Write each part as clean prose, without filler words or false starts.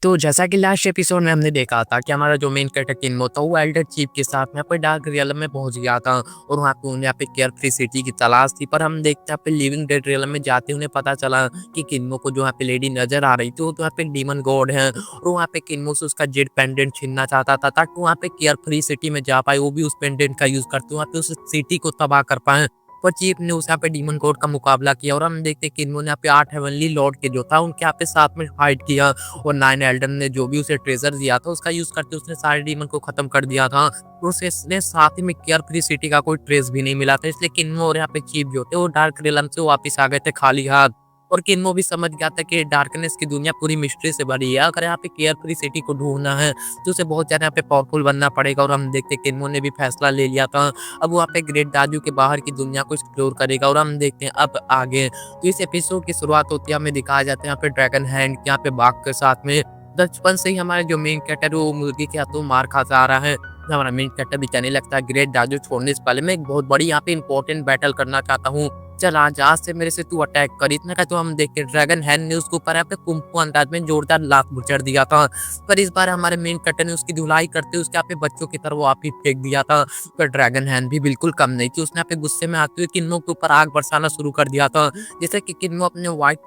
तो जैसा कि लास्ट एपिसोड में हमने देखा था कि हमारा जो मेन कैरेक्टर किन्मो था वो एल्डर चीफ के साथ में यहाँ पे डार्क रियलम में पहुंच गया था और वहाँ पे उन्हें यहाँ पे केयर फ्री सिटी की तलाश थी। पर हम देखते हैं यहाँ पे लिविंग डेड रियलम में जाते उन्हें पता चला कि किन्मो को जो यहाँ पे लेडी नजर आ रही थी वो तो यहाँ पे डीमन गॉड है और वहाँ पे किन्मो से उसका जेड पेंडेंट छीनना चाहता था ताकि वहाँ पे केयर फ्री सिटी में जा पाए, वो भी उस पेंडेंट का यूज करते वहाँ पे उस सिटी को तबाह कर पाए। पर चीफ ने उस यहाँ पे डीमन कोड का मुकाबला किया और हम देखते हैं कि इन्होंने यहाँ पे 8 हेवनली लॉर्ड के जो था उनके यहाँ पे साथ में फाइट किया और 9 एल्डर ने जो भी उसे ट्रेजर दिया था उसका यूज करके उसने सारे डीमन को खत्म कर दिया था। और उसे साथ ही में केयर फ्री सिटी का कोई ट्रेस भी नहीं मिला था, इसलिए किन्नो और यहाँ पे चीफ जो थे वो डार्क रियलम से वापस आ गए थे खाली हाथ। और किन्नो भी समझ गया था कि डार्कनेस की दुनिया पूरी मिस्ट्री से भरी है। अगर यहाँ पे केयर फ्री सिटी को ढूंढना है तो उसे बहुत ज्यादा यहाँ पे पावरफुल बनना पड़ेगा। और हम देखते किन्नो ने भी फैसला ले लिया था, अब वहाँ पे ग्रेट दाजू के बाहर की दुनिया को एक्सप्लोर करेगा। और हम देखते हैं अब आगे तो इस एपिसोड की शुरुआत होती है, हमें दिखाया जाता है यहाँ पे ड्रैगन हैंड यहाँ पे बाघ के साथ में। बचपन से ही हमारे जो मेन कैरेक्टर वो मुर्गी के हाथों मार खाता आ रहा है। हमारा मेन कैरेक्टर भी कहने लगता है ग्रेट दाजू छोड़ने से पहले मैं एक बहुत बड़ी यहाँ पे इंपॉर्टेंट बैटल करना चाहता हूँ, चल आज से मेरे से तू अटैक कर। इतना का तो हम देखते ड्रैगन हैंड ने उसके ऊपर यहाँ पे कुंफू अंदाज में जोरदार लात बुचड़ दिया था। पर इस बार हमारे मेन कैरेक्टर ने उसकी धुलाई करते उसके यहाँ पे बच्चों की तरह वो आप ही फेंक दिया था। पर ड्रैगन हैंड भी बिल्कुल कम नहीं थी, उसने यहाँ पे गुस्से में आते हुए किन्नो के ऊपर आग बरसाना शुरू कर दिया था। जैसे कि किन्नो अपने व्हाइट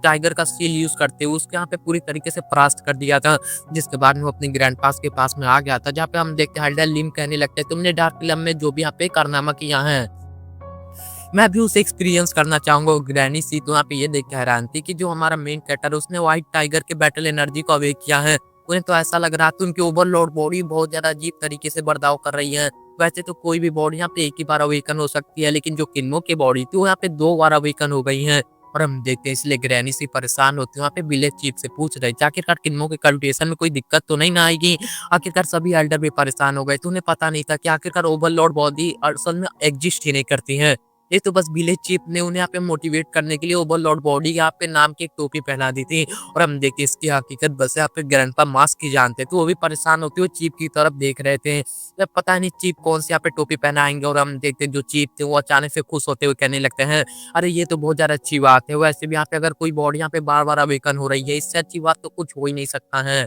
टाइगर का सील यूज करते हुए उसके यहाँ पे पूरी तरीके से परास्त कर दिया था। जिसके बाद वो अपने ग्रैंड पास के पास में आ गया था, जहाँ पे हम देखते हैं हल्डर लिम कहने लगते हैं तुमने डार्क रियलम में जो भी यहाँ पे कारनामा किया है मैं भी उसे एक्सपीरियंस करना चाहूंगा। ग्रैनी सी तो यहाँ पे ये देख के हैरान थी कि जो हमारा मेन कैरेक्टर उसने व्हाइट टाइगर के बैटल एनर्जी को अवेक किया है। उन्हें तो ऐसा लग रहा था उनकी ओवरलोड बॉडी बहुत ज्यादा अजीब तरीके से बर्ताव कर रही है। वैसे तो कोई भी बॉडी यहाँ पे एक ही बार अवेकन हो सकती है, लेकिन जो किन्नो की बॉडी थी वो यहाँ पे 2 बार अवेकन हो गई है। और हम देखते हैं इसलिए ग्रैनी सी परेशान होती है, वहाँ पे विलेज चीफ से पूछ रहे थे आखिरकार किन्नो के कल्टिवेशन में कोई दिक्कत तो नहीं ना आएगी। आखिरकार सभी एल्डर भी परेशान हो गए, तो उन्हें पता नहीं था कि आखिरकार ओवरलोड बॉडी असल में एग्जिस्ट ही नहीं करती है। ये तो बस विलेज चीफ ने उन्हें यहाँ पे मोटिवेट करने के लिए ओवरलॉर्ड बॉडी यहाँ पे नाम की एक टोपी पहना दी थी। और हम देखते इसकी हकीकत बस यहाँ पे ग्रैंडपा मास्क ही जानते तो वो भी परेशान होते हुए चीफ की तरफ देख रहे थे। जब पता नहीं चीफ कौन सी यहाँ पे टोपी पहनाएंगे और हम देखते जो चीफ थे वो अचानक से खुश होते हुए कहने लगते हैं अरे ये तो बहुत ज्यादा अच्छी बात है। वैसे भी यहाँ पे अगर कोई बॉडी यहाँ पे बार बार अवेकन हो रही है इससे अच्छी बात तो कुछ हो ही नहीं सकता है।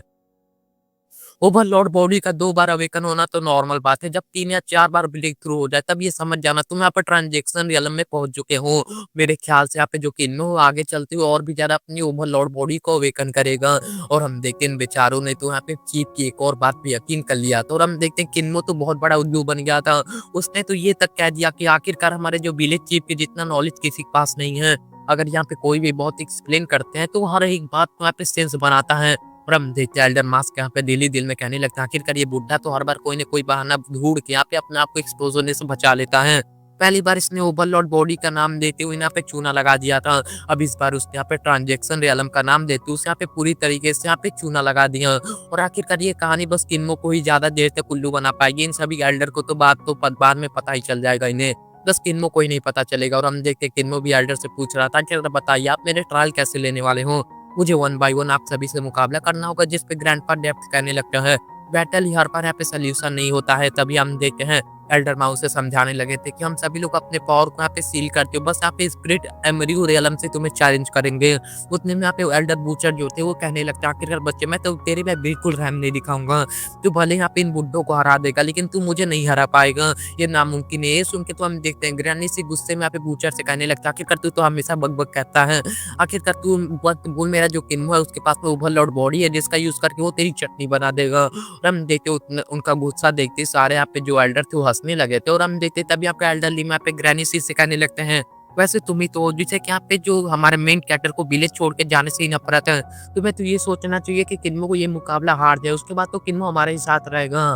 ओवरलोड बॉडी का 2 बार अवेकन होना तो नॉर्मल बात है, जब 3 या 4 बार ब्रेक थ्रू हो जाए तब ये समझ जाना तुम यहाँ पर ट्रांजेक्शन रियलम में पहुंच चुके हो। मेरे ख्याल से यहाँ पे जो किन्नो आगे चलते हुए और भी ज्यादा अपनी ओवरलोड बॉडी को अवेकन करेगा। और हम देखते हैं इन बेचारों ने तो यहाँ पे चीफ की एक और बात पे यकीन कर लिया था। और हम देखते हैं किन्नो तो बहुत बड़ा उल्लू बन गया था, उसने तो ये तक कह दिया कि आखिरकार हमारे जो विलेज चीफ के जितना नॉलेज किसी के पास नहीं है। अगर यहाँ पे कोई भी बहुत एक्सप्लेन करते हैं तो हर एक बात को यहाँ पे सेंस बनाता है। और हम देखते हैं एल्डर मास्क यहाँ पे दिल में कहने लगता है आखिरकार ये बुढ़ा तो हर बार कोई न कोई बहाना ढूंढ के यहाँ पे अपने आप को एक्सपोज होने से बचा लेता है। पहली बार इसने ओवरलॉर्ड बॉडी का नाम देते हुए यहाँ पे चूना लगा दिया था, अब इस बार उसने यहाँ पे ट्रांजेक्शन रियलम का नाम देते उसे यहाँ पे पूरी तरीके से यहाँ पे चूना लगा दिया। और आखिरकार ये कहानी बस किन्मो को ही ज्यादा देर तक उल्लू बना पाएगी, इन सभी एल्डर को तो बाद में पता ही चल जाएगा इन्हें, बस किन्मो को ही नहीं पता चलेगा। और हम देखते हैं किन्मो भी एल्डर से पूछ रहा था कि बताइए आप मेरे ट्रायल कैसे लेने वाले हो, मुझे 1 बाय 1 आप सभी से मुकाबला करना होगा। जिस पे ग्रैंडपा डेप्थ कहने लगता है बैटल ही हर बार यहाँ पे सोल्यूशन नहीं होता है। तभी हम देखते हैं एल्डर माउस से समझाने लगे थे कि हम सभी लोग अपने पावर को यहाँ पे सील करते हो, बस यहाँ पे स्पिरिट एमरियो रियलम से तुम्हें चैलेंज करेंगे। उतने में यहाँ पे एल्डर बूचर जो थे वो कहने लगते आखिरकार बच्चे मैं तो तेरे में बिल्कुल रहम नहीं दिखाऊंगा, तू भले यहाँ पे इन बुड्ढों को हरा देगा लेकिन तू मुझे नहीं हरा पाएगा, ये नामुमकिन है। ये सुन के तो हम देखते हैं ग्रैनी सी गुस्से में यहाँ पे बूचर से कहने लगता आखिरकार तू तो हमेशा बक कहता है, आखिरकार तू बोल मेरा जो किन्नो है उसके पास में ओवरलॉर्ड बॉडी है जिसका यूज करके वो तेरी चटनी बना देगा। और हम देखते उनका गुस्सा देखते सारे यहाँ पे जो एल्डर थे वो हंसने लगे थे। और हम देखते तभी आपका एल्डर लिम यहाँ पे ग्रैनी सी से कहने लगते हैं वैसे तुम ही तो जिसे कि यहाँ पे जो हमारे मेन कैरेक्टर को विलेज छोड़ के जाने से ही नफरत है, तुम्हें तो ये सोचना चाहिए कि किन्नो को ये मुकाबला हार जाए उसके बाद तो किन्नो हमारे ही साथ रहेगा।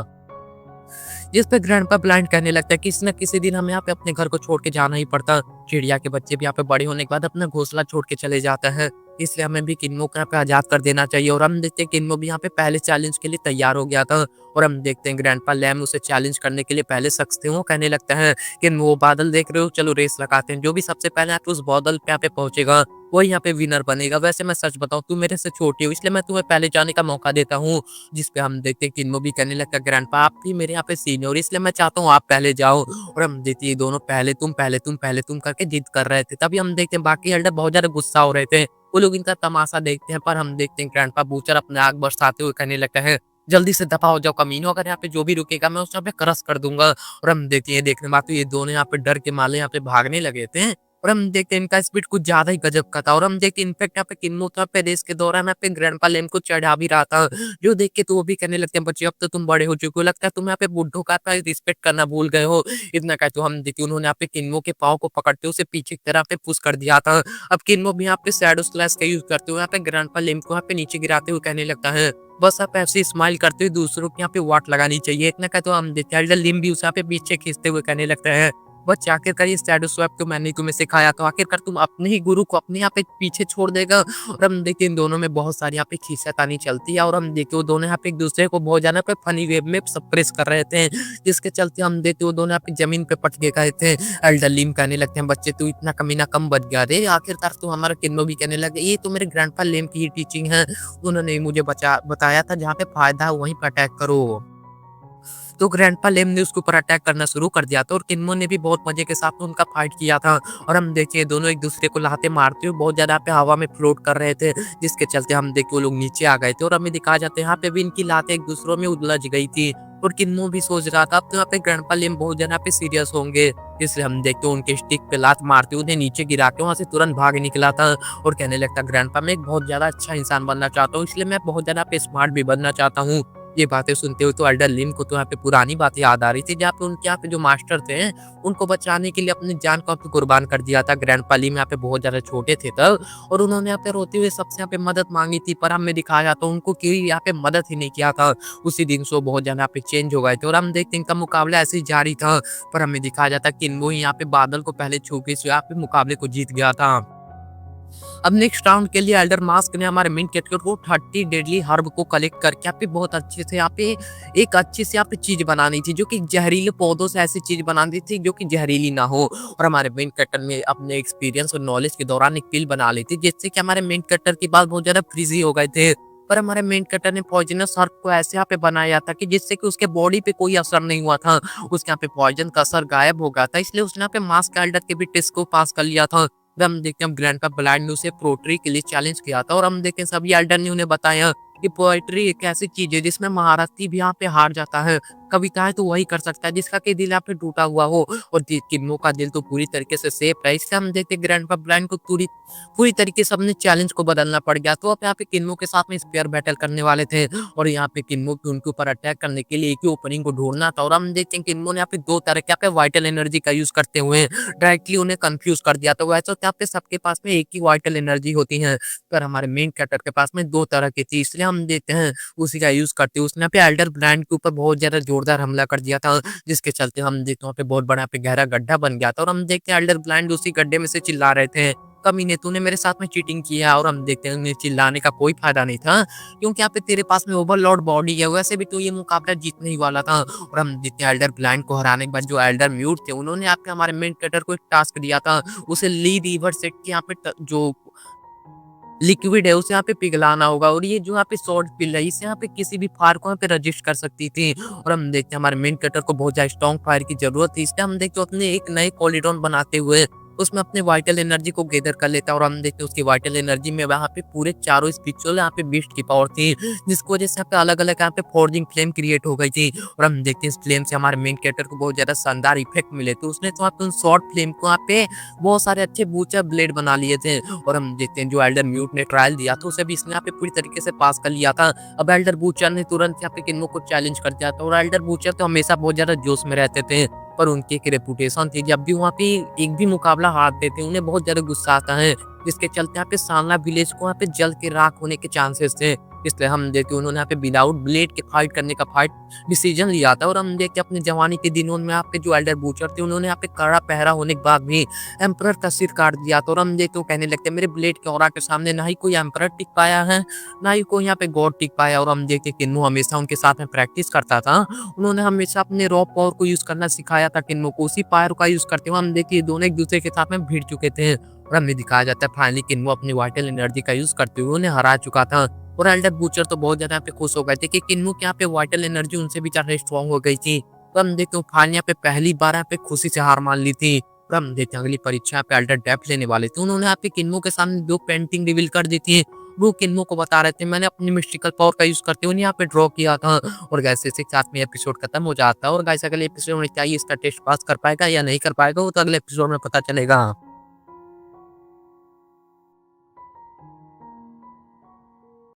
जिस पे ग्रैंडपा ब्लाइंड कहने लगता है किसी न किसी दिन हमें यहाँ पे अपने घर को छोड़ के जाना ही पड़ता, चिड़िया के बच्चे भी यहाँ पे बड़े होने के बाद अपना घोंसला छोड़ के चले जाते हैं, इसलिए हमें भी किन्नो को यहाँ पे आजाद कर देना चाहिए। और हम देखते हैं किन्नो भी यहाँ पे पहले चैलेंज के लिए तैयार हो गया था। और हम देखते हैं ग्रैंडपा लैम उसे चैलेंज करने के लिए पहले शख्स थे, वो कहने लगता है कि वो बादल देख रहे हो चलो रेस लगाते हैं, जो भी सबसे पहले आप उस बादल पे यहाँ पे पहुंचेगा वो यहाँ पे विनर बनेगा। वैसे मैं सच बताऊं तू मेरे से छोटी हो इसलिए मैं तुम्हें पहले जाने का मौका देता हूँ। जिस पे हम देखते हैं किन्नो भी कहने लगता है ग्रैंडपा आप भी मेरे यहाँ पे सीनियर इसलिए मैं चाहता हूँ आप पहले जाओ। और हम देखते हैं दोनों पहले तुम करके जिद कर रहे थे। तभी हम देखते हैं बाकी एल्डर बहुत ज्यादा गुस्सा हो रहे थे, वो लोग इनका तमाशा देखते हैं, पर हम देखते हैं ग्रैंडपा बूचर अपने आग बरसाते हुए कहने लगता है, जल्दी से दफ़ा हो जाओ कमीनों, अगर यहाँ पे जो भी रुकेगा मैं उसे यहाँ पे क्रश कर दूँगा। और हम देखते हैं देखने बाद तो ये दोनों यहाँ पे डर के मारे यहाँ पे भागने लगे थे। और हम देखते हैं इनका स्पीड कुछ ज़्यादा ही गज़ब का था, और हम देखते हैं इनफैक्ट यहाँ पे किन्नू तो यहाँ पे रेस के दौरान यहाँ पे ग्रैंडपा लेम को चढ़ा भी रहा था, जो देख के तो वो भी कहने लगते हैं, बच्चे अब तो तुम बड़े हो चुके हो, लगता है तुम यहाँ पे बुड्ढों का रिस्पेक्ट करना भूल गए हो। इतना कहे तो हम देखिए उन्होंने यहाँ पे किन्नू के पाँव को पकड़ते हुए उसे पीछे की तरफ पे पुश कर दिया था। अब किन्नू भी यहाँ पे शैडो स्लैश का यूज़ करते हुए यहाँ पे ग्रैंडपा लेम को यहाँ पे नीचे गिराते हुए कहने लगता है, बस आप ऐसे स्माइल करते हुए दूसरों के यहाँ पे वाट लगानी चाहिए। इतना कहे तो हम देखते हैं एल्डर लिम भी उसे यहाँ पे पीछे खींचते हुए कहने लगता है, बस आखिरकार ये शैडो स्वैप तो मैंने तुम्हें सिखाया, तो आखिरकार तुम अपने ही गुरु को अपने यहाँ पे पीछे छोड़ देगा। और हम देखते हैं इन दोनों में बहुत सारी यहाँ पे खींचातानी चलती है, और हम देखते वो दोनों यहाँ पे एक दूसरे को बहुत ज्यादा पे फनी वे में सप्रेस कर रहे थे, जिसके चलते हम देखते वो दोनों यहाँ पे जमीन पे पट के गए थे। एल्डर लिम कहने लगते हैं, बच्चे तू इतना कमीना कम बच गया रे, आखिरकार तो हमारा किन्नो भी कहने लगे, ये तो मेरे ग्रैंडपा लेम की ही टीचिंग है, उन्होंने मुझे बताया था जहाँ पे फायदा है वहीं पर अटैक करो। तो ग्रैंडपा लेम ने उसके ऊपर अटैक करना शुरू कर दिया था, और किन्मो ने भी बहुत मजे के साथ उनका फाइट किया था। और हम देखिए दोनों एक दूसरे को लाते मारते हुए बहुत ज्यादा पे हवा में फ्लोट कर रहे थे, जिसके चलते हम देखिए वो लोग नीचे आ गए थे, और हमें दिखाया जाता है यहाँ पे भी इनकी लातें एक दूसरों में उलझ गई थी। और किन्मो भी सोच रहा था अब तो यहाँ पे ग्रैंडपा लेम बहुत ज्यादा पे सीरियस होंगे, इसलिए हम देखते उनके स्टिक पे लात मारते उन्हें नीचे गिरा के वहां से तुरंत भाग निकला था, और कहने लगता ग्रैंडपा मैं एक बहुत ज्यादा अच्छा इंसान बनना चाहता हूँ, इसलिए मैं बहुत ज्यादा पे स्मार्ट भी बनना चाहता हूँ। ये बातें सुनते हुए तो एल्डर लिम को तो यहाँ पे पुरानी बातें याद आ रही थी, जहाँ पे उनके यहाँ पे जो मास्टर थे उनको बचाने के लिए अपनी जान को यहाँ पे कुर्बान कर दिया था। ग्रैंडपा लिम यहाँ पे बहुत ज्यादा छोटे थे तब, और उन्होंने यहाँ पे रोते हुए सबसे यहाँ पे मदद मांगी थी, पर हमें दिखाया जाता उनको कोई यहाँ पे मदद ही नहीं किया था। उसी दिन से वो बहुत ज्यादा यहाँ पे चेंज हो गए थे, और हम देखते इनका मुकाबला ऐसे ही जारी था, पर हमें दिखाया जाता किन्वो ही यहाँ पे बादल को पहले छू के यहाँ पे मुकाबले को जीत गया था। अब नेक्स्ट राउंड के लिए एल्डर मास्क ने हमारे मेन कैरेक्टर को 30 डेडली हर्ब को कलेक्ट करके यहाँ पे बहुत अच्छे से यहाँ पे एक अच्छी से यहाँ पे चीज बनानी थी, जो कि जहरीले पौधों से ऐसी चीज बनानी थी जो कि जहरीली ना हो। और हमारे मेन कैरेक्टर में अपने एक्सपीरियंस और नॉलेज के दौरान एक पिल बना ली थी, जिससे कि हमारे मेन कैरेक्टर की बात बहुत ज्यादा फ्रीजी हो गए थे। पर हमारे मेन कैरेक्टर ने पॉइजनस हर्ब को ऐसे यहाँ पे बनाया था कि जिससे कि उसके बॉडी पे कोई असर नहीं हुआ था, उसके यहाँ पे पॉइजन का असर गायब हो गया था, इसलिए उसने यहाँ पे मास्क एल्डर के भी टेस्ट को पास कर लिया था। फिर हम देखते हैं ग्रैंडपा ब्लाइंड ने उसे पोएट्री के लिए चैलेंज किया था, और हम देखते हैं सभी एल्डर ने उन्हें बताया कि पोएट्री एक ऐसी चीज है जिसमें महारथी भी यहाँ पे हार जाता है, कविताएं तो वही कर सकता है जिसका कि दिल यहाँ पे टूटा हुआ हो, और किन्नो का दिल तो पूरी तरीके से सेफ है। इसलिए हम देखते हैं ग्रैंडपा ब्लाइंड को पूरी तरीके से अपने चैलेंज को बदलना पड़ गया। तो अब यहाँ पे किन्नो के साथ में स्पेयर बैटल करने वाले थे, और यहाँ पे किन्नो की उनके ऊपर अटैक करने के लिए एक ही ओपनिंग को ढूंढना था, और हम देखते हैं किन्नो ने यहाँ पे दो तरह के यहाँ पे वाइटल एनर्जी का यूज करते हुए डायरेक्टली उन्हें कंफ्यूज कर दिया। तो वैसे तो यहाँ पे सबके पास में एक ही वाइटल एनर्जी होती है, पर हमारे मेन कैरेक्टर के पास में दो तरह की थी, इसलिए हम देखते हैं उसी का यूज करते हुए उसने यहाँ पे एल्डर ब्रांड के ऊपर बहुत ज्यादा जोरदार हमला कर दिया था, जिसके चलते हम देखते वहाँ पे बहुत बड़ा पे गहरा गड्ढा बन गया था। और हम देखते हैं एल्डर ब्लाइंड उसी गड्ढे में से चिल्ला रहे थे, कमीने तूने मेरे साथ में चीटिंग किया। और हम देखते हैं उन्हें चिल्लाने का कोई फायदा नहीं था, क्योंकि यहाँ पे तेरे पास में ओवरलॉर्ड बॉडी है, वैसे भी तो ये मुकाबला जीतने ही वाला था। और हम देखते हैं एल्डर ब्लाइंड को हराने के बाद जो एल्डर म्यूट थे उन्होंने आपके हमारे मेन कैरेक्टर को एक टास्क दिया था, उसे लीड रिवर सेट के यहाँ पे जो लिक्विड है उसे यहाँ पे पिघलाना होगा, और ये जो यहाँ पे शॉर्ट पिल है इसे यहाँ पे किसी भी फायर को यहाँ पे रजिस्ट कर सकती थी। और हम देखते हैं हमारे मेन कैरेक्टर को बहुत ज्यादा स्ट्रॉन्ग फायर की जरूरत थी, इसलिए हम देखते अपने एक नए कॉरिडोर बनाते हुए उसमें अपने वाइटल एनर्जी को गैदर कर लेता है। और हम देखते हैं उसकी वाइटल एनर्जी में वहाँ पे पूरे चारों स्पिरिचुअल यहाँ पे बीस्ट की पावर थी, जिसकी वजह से यहाँ पे अलग अलग यहाँ पे फोर्जिंग फ्लेम क्रिएट हो गई थी। और हम देखते हैं इस फ्लेम से हमारे मेन कैरेक्टर को बहुत ज्यादा शानदार इफेक्ट मिले, तो उसने तो यहाँ पे उन शॉर्ट फ्लेम को यहाँ पे बहुत सारे अच्छे बूचर ब्लेड बना लिए थे। और हम देखते हैं जो एल्डर म्यूट ने ट्रायल दिया था उसे भी इसने यहाँ पे पूरी तरीके से पास कर लिया था। अब एल्डर बूचर ने तुरंत यहाँ पे किन्नो को चैलेंज कर दिया था, और एल्डर बूचर तो हमेशा बहुत ज्यादा जोश में रहते थे, पर उनकी एक रेपुटेशन थी जब भी वहाँ पे एक भी मुकाबला हारते थे उन्हें बहुत ज्यादा गुस्सा आता है, जिसके चलते यहाँ पे सानला विलेज को यहाँ पे जल के राख होने के चांसेस थे। इसलिए हम देखते उन्होंने यहाँ पे विदाउट ब्लेड के फाइट करने का डिसीजन लिया था। और हम देखते अपने जवानी के दिनों में यहाँ पे जो एल्डर बूचर थे उन्होंने यहाँ पे कड़ा पहरा होने के बाद भी एम्परर का सिर काट दिया था। और हम देखते कहने लगते मेरे ब्लेड के ऑरा के सामने ना ही कोई एम्परर टिक पाया है, ना ही कोई यहाँ पे गॉड टिक पाया। और हम देखते किन्नो हमेशा उनके साथ में प्रैक्टिस करता था, उन्होंने हमेशा अपने रॉ पावर को यूज करना सिखाया था किन्नो को, उसी पावर का यूज करते हुए हम देखिए दोनों एक दूसरे के साथ में भिड़ चुके थे। और हमें दिखाया जाता है फाइनली किन्नो अपनी वाइटल एनर्जी का यूज करते हुए उन्हें हरा चुका था। और एल्डर बूचर तो बहुत ज्यादा यहाँ पे खुश हो गए थे कि किन्नो के यहाँ पे वाइटल एनर्जी उनसे भी ज्यादा स्ट्रॉन्ग हो गई थी। तो हम देखते फाइनली यहाँ पे पहली बार यहाँ पे खुशी से हार मान ली थी। और हम देखते हैं अगली परीक्षा पे अल्टर डेप्थ लेने वाले थे, उन्होंने यहाँ पे किन्मो के सामने 2 पेंटिंग रिवील कर दी थी। वो किन्मो को बता रहे थे मैंने अपनी मिस्टिकल पावर का यूज़ करते हुए यहाँ पे ड्रॉ किया था। और गाइस इसी के साथ में एपिसोड खत्म हो जाता है और गाइस अगले एपिसोड में क्या ये इसका टेस्ट पास कर पाएगा या नहीं कर पाएगा, वो तो अगले एपिसोड में पता चलेगा।